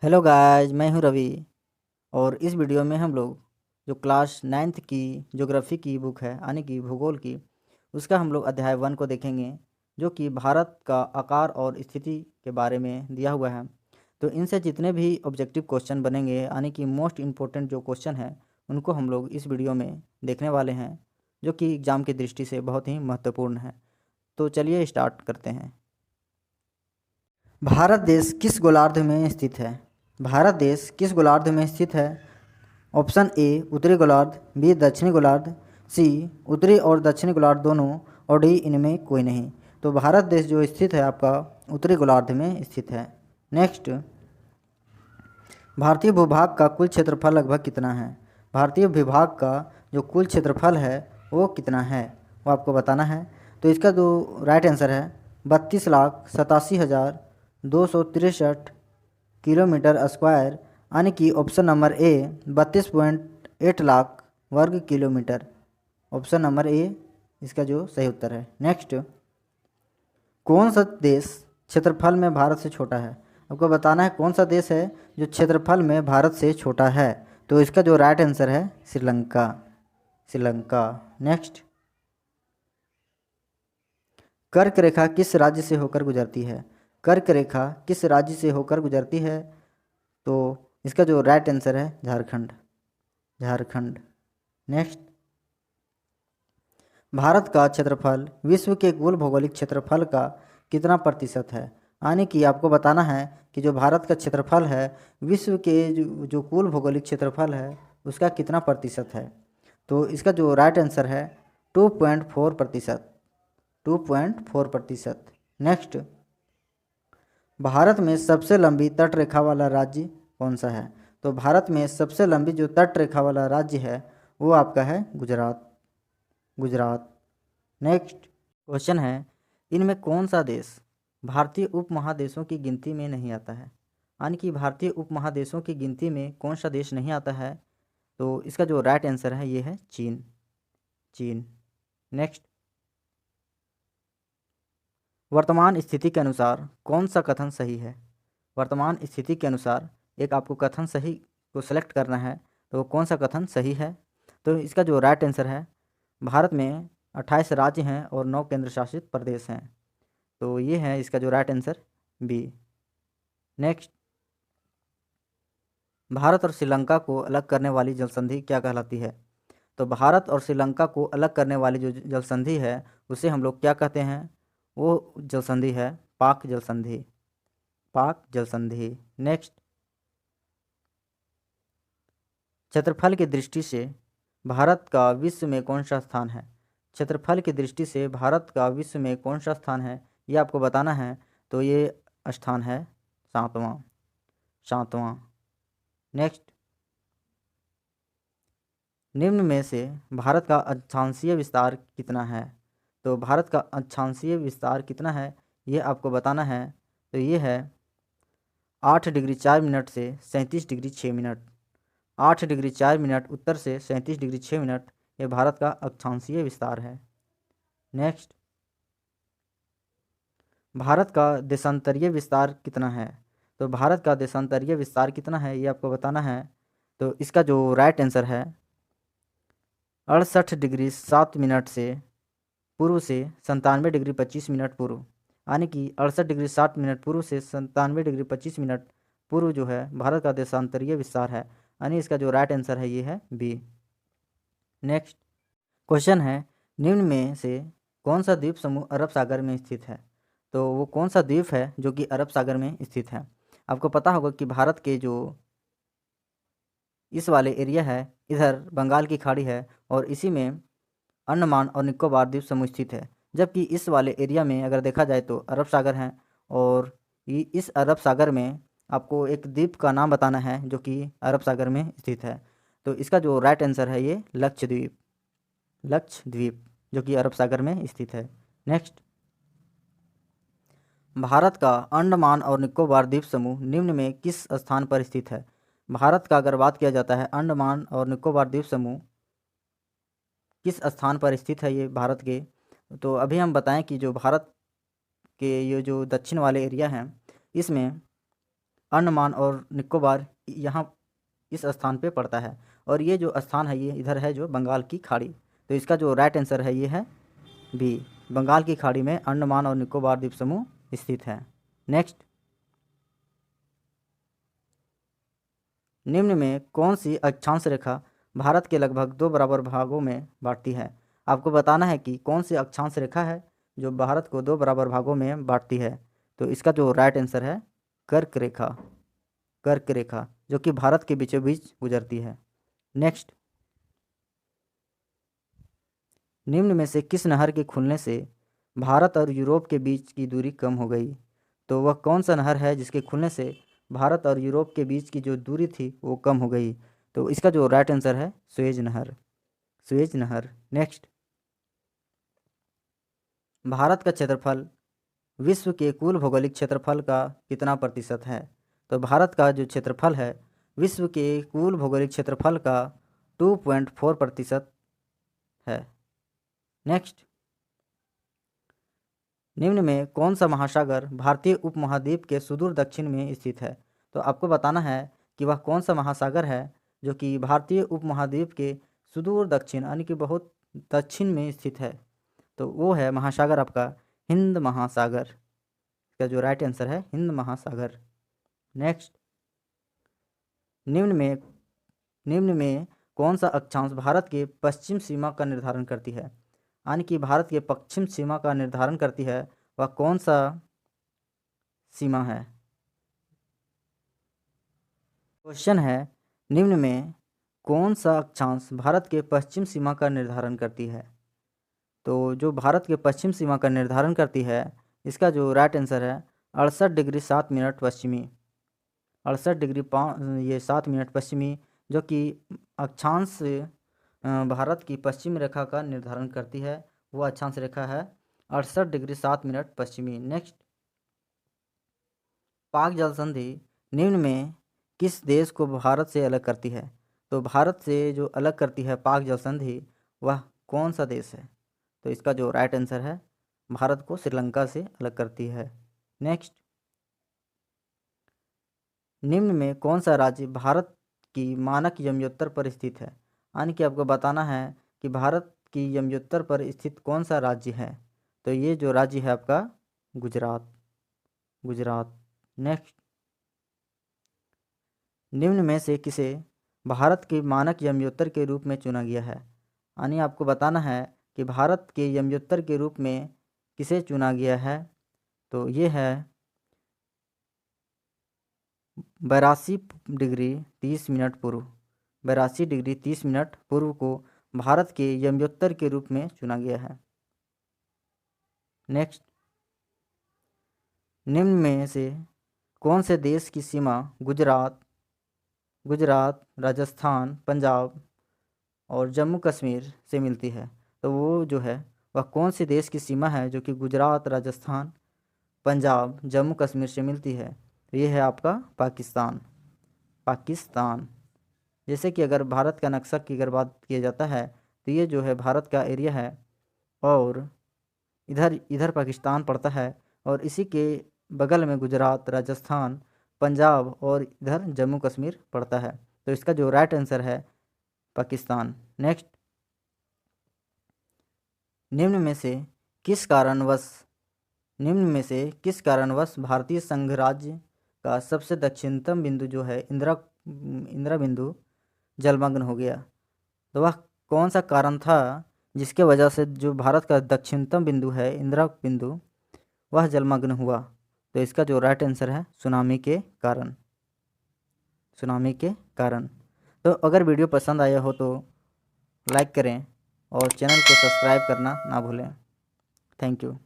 Hello guys, मैं हूं रवि। और इस वीडियो में हम लोग जो क्लास 9th की ज्योग्राफी की बुक है यानी कि भूगोल की, उसका हम लोग अध्याय 1 को देखेंगे, जो कि भारत का आकार और स्थिति के बारे में दिया हुआ है। तो इनसे जितने भी ऑब्जेक्टिव क्वेश्चन बनेंगे यानी कि मोस्ट इम्पोर्टेंट जो क्वेश्चन है, उनको हम लोग इस वीडियो में देखने वाले हैं, जो कि एग्ज़ाम की दृष्टि से बहुत ही महत्वपूर्ण है। तो चलिए स्टार्ट करते हैं। भारत देश किस गोलार्ध में स्थित है? भारत देश किस गोलार्ध में स्थित है? ऑप्शन ए उत्तरी गोलार्ध, बी दक्षिणी गोलार्ध, सी उत्तरी और दक्षिणी गोलार्ध दोनों, और डी इनमें कोई नहीं। तो भारत देश जो स्थित है आपका उत्तरी गोलार्ध में स्थित है। नेक्स्ट, भारतीय भूभाग का कुल क्षेत्रफल लगभग कितना है? भारतीय भूभाग का जो कुल क्षेत्रफल है वो कितना है, वो आपको बताना है। तो इसका जो राइट आंसर है 32,87,263 किलोमीटर स्क्वायर, यानी कि ऑप्शन नंबर ए 32.8 लाख वर्ग किलोमीटर। ऑप्शन नंबर ए इसका जो सही उत्तर है। नेक्स्ट, कौन सा देश क्षेत्रफल में भारत से छोटा है? आपको बताना है कौन सा देश है जो क्षेत्रफल में भारत से छोटा है। तो इसका जो राइट आंसर है श्रीलंका। श्रीलंका। नेक्स्ट, कर्क रेखा किस राज्य से होकर गुजरती है? कर्क रेखा किस राज्य से होकर गुजरती है? तो इसका जो राइट आंसर है झारखंड। झारखंड। नेक्स्ट, भारत का क्षेत्रफल विश्व के कुल भौगोलिक क्षेत्रफल का कितना प्रतिशत है? यानी कि आपको बताना है कि जो भारत का क्षेत्रफल है विश्व के जो कुल भौगोलिक क्षेत्रफल है उसका कितना प्रतिशत है। तो इसका जो राइट आंसर है 2.4%। 2.4%। नेक्स्ट, भारत में सबसे लंबी तट रेखा वाला राज्य कौन सा है? तो भारत में सबसे लंबी जो तट रेखा वाला राज्य है वो आपका है गुजरात। गुजरात। नेक्स्ट क्वेश्चन है, इनमें कौन सा देश भारतीय उपमहादेशों की गिनती में नहीं आता है? यानी कि भारतीय उपमहादेशों की गिनती में कौन सा देश नहीं आता है? तो इसका जो राइट आंसर है ये है चीन। चीन। नेक्स्ट, वर्तमान स्थिति के अनुसार कौन सा कथन सही है? वर्तमान स्थिति के अनुसार एक आपको कथन सही को सेलेक्ट करना है, तो कौन सा कथन सही है? तो इसका जो राइट आंसर है भारत में 28 राज्य हैं और 9 केंद्र शासित प्रदेश हैं। तो ये है इसका जो right answer B. Next, Bharat और श्रीलंका को अलग करने वाली जल संधि क्या कहलाती है? तो भारत और श्रीलंका को अलग करने वाली जो जल संधि है उसे हम लोग क्या कहते हैं? वो जल संधि है पाक जल संधि। पाक जल संधि। नेक्स्ट, क्षेत्रफल की दृष्टि से भारत का विश्व में कौन सा स्थान है? क्षेत्रफल की दृष्टि से भारत का विश्व में कौन सा स्थान है ये आपको बताना है। तो ये स्थान है 7वां। 7वां। नेक्स्ट, निम्न में से भारत का अक्षांशीय विस्तार कितना है? तो भारत का अक्षांशीय विस्तार कितना है ये आपको बताना है। तो ये है 8 डिग्री 4 मिनट से 37 डिग्री 6 मिनट। 8 डिग्री 4 मिनट उत्तर से 37 डिग्री 6 मिनट ये भारत का अक्षांशीय विस्तार है। नेक्स्ट, भारत का देशांतरीय विस्तार कितना है? तो भारत का देशांतरीय विस्तार कितना है ये आपको बताना है। तो इसका जो राइट आंसर है 68 डिग्री 7 मिनट से पूर्व से 97 डिग्री 25 मिनट पूर्व, यानी कि 68 डिग्री 7 मिनट पूर्व से 97 डिग्री 25 मिनट पूर्व जो है भारत का देशांतरीय विस्तार है, यानी इसका जो राइट आंसर है ये है बी। नेक्स्ट क्वेश्चन है, निम्न में से कौन सा द्वीप समूह अरब सागर में स्थित है? तो वो कौन सा द्वीप है जो कि अरब सागर में स्थित है? आपको पता होगा कि भारत के जो इस वाले एरिया है इधर बंगाल की खाड़ी है और इसी में अंडमान और निकोबार द्वीप समूह स्थित है, जबकि इस वाले एरिया में अगर देखा जाए तो अरब सागर है। और इस अरब सागर में आपको एक द्वीप का नाम बताना है जो कि अरब सागर में स्थित है। तो इसका जो राइट आंसर है ये लक्षद्वीप। लक्षद्वीप जो कि अरब सागर में स्थित है। नेक्स्ट, भारत का अंडमान और निकोबार द्वीप समूह निम्न में किस स्थान पर स्थित है? भारत का अगर बात किया जाता है अंडमान और निकोबार द्वीप समूह किस स्थान पर स्थित है ये भारत के, तो अभी हम बताएं कि जो भारत के ये जो दक्षिण वाले एरिया हैं इसमें अंडमान और निकोबार यहाँ इस स्थान पे पड़ता है, और ये जो स्थान है ये इधर है जो बंगाल की खाड़ी। तो इसका जो राइट आंसर है ये है बी, बंगाल की खाड़ी में अंडमान और निकोबार द्वीप समूह स्थित है। नेक्स्ट, निम्न में कौन सी अक्षांश रेखा भारत के लगभग 2 बराबर भागों में बांटती है? आपको बताना है कि कौन सी अक्षांश रेखा है जो भारत को 2 बराबर भागों में बांटती है। तो इसका जो राइट आंसर है कर्क रेखा, कर्क रेखा जो कि भारत के बीचों बीच गुजरती है। नेक्स्ट, निम्न में से किस नहर के खुलने से भारत और यूरोप के बीच की दूरी कम हो गई? तो वह कौन सा नहर है जिसके खुलने से भारत और यूरोप के बीच की जो दूरी थी वो कम हो गई? तो इसका जो राइट आंसर है सुएज नहर, सुएज नहर। नेक्स्ट, भारत का क्षेत्रफल विश्व के कुल भौगोलिक क्षेत्रफल का कितना प्रतिशत है? तो भारत का जो क्षेत्रफल है विश्व के कुल भौगोलिक क्षेत्रफल का 2.4% है। नेक्स्ट, निम्न में कौन सा महासागर भारतीय उपमहाद्वीप के सुदूर दक्षिण में स्थित है? तो आपको बताना है कि वह कौन सा महासागर है जो कि भारतीय उपमहाद्वीप के सुदूर दक्षिण यानी कि बहुत दक्षिण में स्थित है। तो वो है महासागर आपका हिंद महासागर। इसका जो राइट आंसर है हिंद महासागर। नेक्स्ट, निम्न में कौन सा अक्षांश भारत के पश्चिम सीमा का निर्धारण करती है? यानी कि भारत के पश्चिम सीमा का निर्धारण करती है वह कौन सा सीमा है? क्वेश्चन है निम्न में कौन सा अक्षांश भारत के पश्चिम सीमा का निर्धारण करती है? तो जो भारत के पश्चिम सीमा का निर्धारण करती है इसका जो राइट आंसर है 68 डिग्री 7 मिनट पश्चिमी, 68 डिग्री 7 मिनट पश्चिमी जो कि अक्षांश भारत की पश्चिम रेखा का निर्धारण करती है वो अक्षांश रेखा है 68 डिग्री 7 मिनट पश्चिमी। नेक्स्ट, पाक जल संधि निम्न में किस देश को भारत से अलग करती है? तो भारत से जो अलग करती है पाक जल संधि वह कौन सा देश है? तो इसका जो राइट आंसर है भारत को श्रीलंका से अलग करती है। नेक्स्ट, निम्न में कौन सा राज्य भारत की मानक यमयोत्तर पर स्थित है? यानी कि आपको बताना है कि भारत की यमयोत्तर पर स्थित कौन सा राज्य है। तो ये जो राज्य है आपका गुजरात, गुजरात। नेक्स्ट, निम्न में से किसे भारत के मानक यमयोत्तर के रूप में चुना गया है? यानी आपको बताना है कि भारत के यमयोत्तर के रूप में किसे चुना गया है। तो ये है 82 डिग्री 30 मिनट पूर्व, 82 डिग्री 30 मिनट पूर्व को भारत के यमयोत्तर के रूप में चुना गया है। नेक्स्ट, निम्न में से कौन से देश की सीमा गुजरात, राजस्थान, पंजाब और जम्मू कश्मीर से मिलती है? तो वो जो है वह कौन से देश की सीमा है जो कि गुजरात, राजस्थान, पंजाब, जम्मू कश्मीर से मिलती है? तो ये है आपका पाकिस्तान, पाकिस्तान। जैसे कि अगर भारत का नक्शा की अगर बात किया जाता है तो ये जो है भारत का एरिया है और इधर पाकिस्तान पड़ता है और इसी के बगल में गुजरात, राजस्थान, पंजाब और इधर जम्मू कश्मीर पड़ता है। तो इसका जो राइट आंसर है पाकिस्तान। नेक्स्ट, निम्न में से किस कारणवश भारतीय संघ राज्य का सबसे दक्षिणतम बिंदु जो है इंदिरा बिंदु जलमग्न हो गया? तो वह कौन सा कारण था जिसके वजह से जो भारत का दक्षिणतम बिंदु है इंदिरा बिंदु वह जलमग्न हुआ? तो इसका जो राइट आंसर है सुनामी के कारण, सुनामी के कारण। तो अगर वीडियो पसंद आया हो तो लाइक करें और चैनल को सब्सक्राइब करना ना भूलें। Thank you.